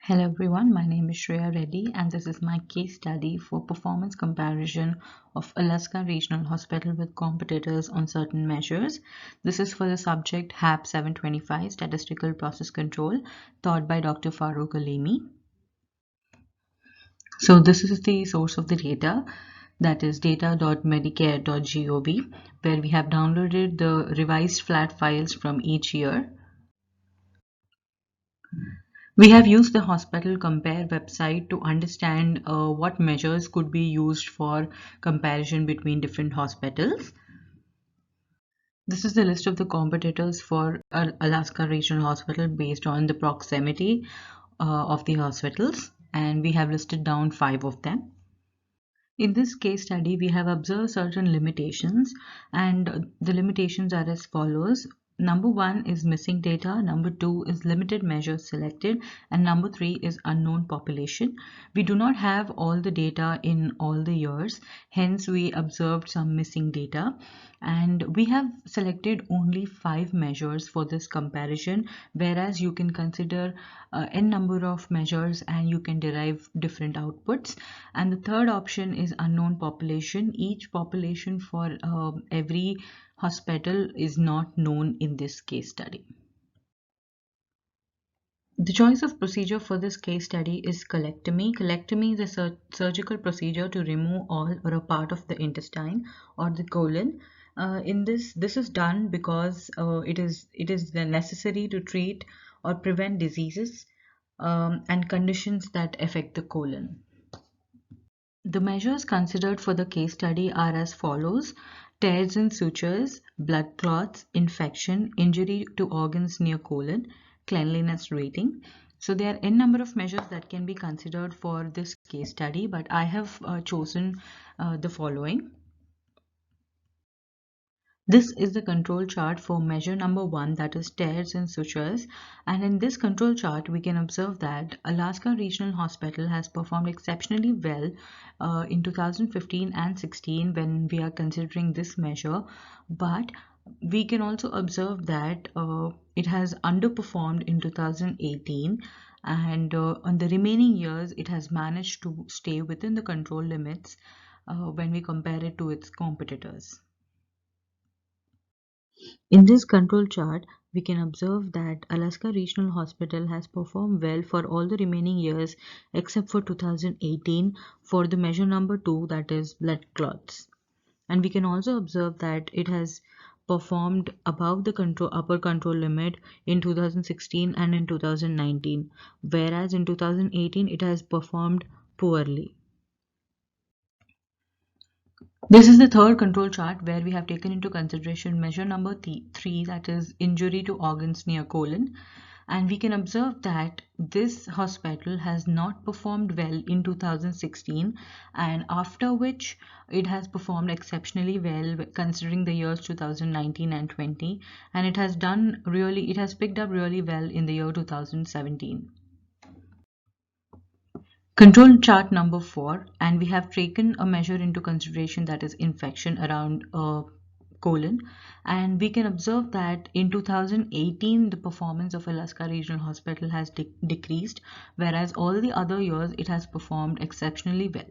Hello everyone, my name is Shreya Reddy and this is my case study for performance comparison of Alaska Regional Hospital with competitors on certain measures. This is for the subject HAP 725 Statistical Process Control taught by Dr. Farooq Alimi. So this is the source of the data, that is data.medicare.gov, where we have downloaded the revised flat files from each year. We have used the Hospital Compare website to understand what measures could be used for comparison between different hospitals. This is the list of the competitors for Alaska Regional Hospital based on the proximity of the hospitals, and we have listed down 5 of them. In this case study, we have observed certain limitations, and the limitations are as follows. Number 1 is missing data, number 2 is limited measures selected, and number 3 is unknown population. We do not have all the data in all the years, hence we observed some missing data, and we have selected only 5 measures for this comparison, whereas you can consider n number of measures and you can derive different outputs. And the third option is unknown population. Each population for every hospital is not known in this case study. The choice of procedure for this case study is colectomy. Colectomy is a surgical procedure to remove all or a part of the intestine or the colon. This is done because it is necessary to treat or prevent diseases and conditions that affect the colon. The measures considered for the case study are as follows: tears and sutures, blood clots, infection, injury to organs near colon, cleanliness rating. So there are n number of measures that can be considered for this case study, but I have chosen the following. This is the control chart for measure number 1, that is tears and sutures, and in this control chart we can observe that Alaska Regional Hospital has performed exceptionally well in 2015 and 16 when we are considering this measure, but we can also observe that it has underperformed in 2018, and on the remaining years it has managed to stay within the control limits when we compare it to its competitors. In this control chart, we can observe that Alaska Regional Hospital has performed well for all the remaining years except for 2018 for the measure number 2, that is blood clots. And we can also observe that it has performed above the upper control limit in 2016 and in 2019, whereas in 2018 it has performed poorly. This is the third control chart where we have taken into consideration measure number 3, that is injury to organs near colon, and we can observe that this hospital has not performed well in 2016, and after which it has performed exceptionally well considering the years 2019 and 20, and it has picked up really well in the year 2017. Control chart number 4, and we have taken a measure into consideration, that is infection around colon, and we can observe that in 2018 the performance of Alaska Regional Hospital has decreased, whereas all the other years it has performed exceptionally well.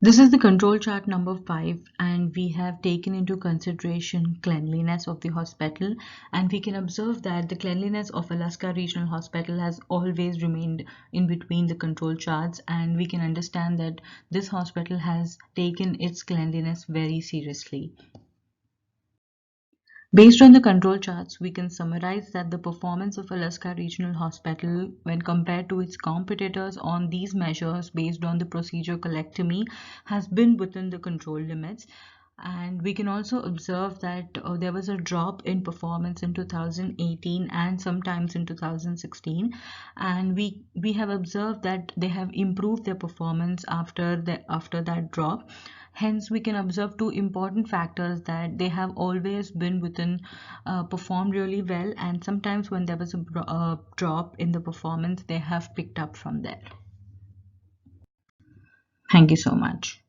This is the control chart number 5, and we have taken into consideration cleanliness of the hospital, and we can observe that the cleanliness of Alaska Regional Hospital has always remained in between the control charts, and we can understand that this hospital has taken its cleanliness very seriously. Based on the control charts, we can summarize that the performance of Alaska Regional Hospital when compared to its competitors on these measures based on the procedure colectomy has been within the control limits. And we can also observe that there was a drop in performance in 2018 and sometimes in 2016, and we have observed that they have improved their performance after that drop. Hence, we can observe two important factors, that they have always been within performed really well, and sometimes when there was a drop in the performance, they have picked up from there. Thank you so much.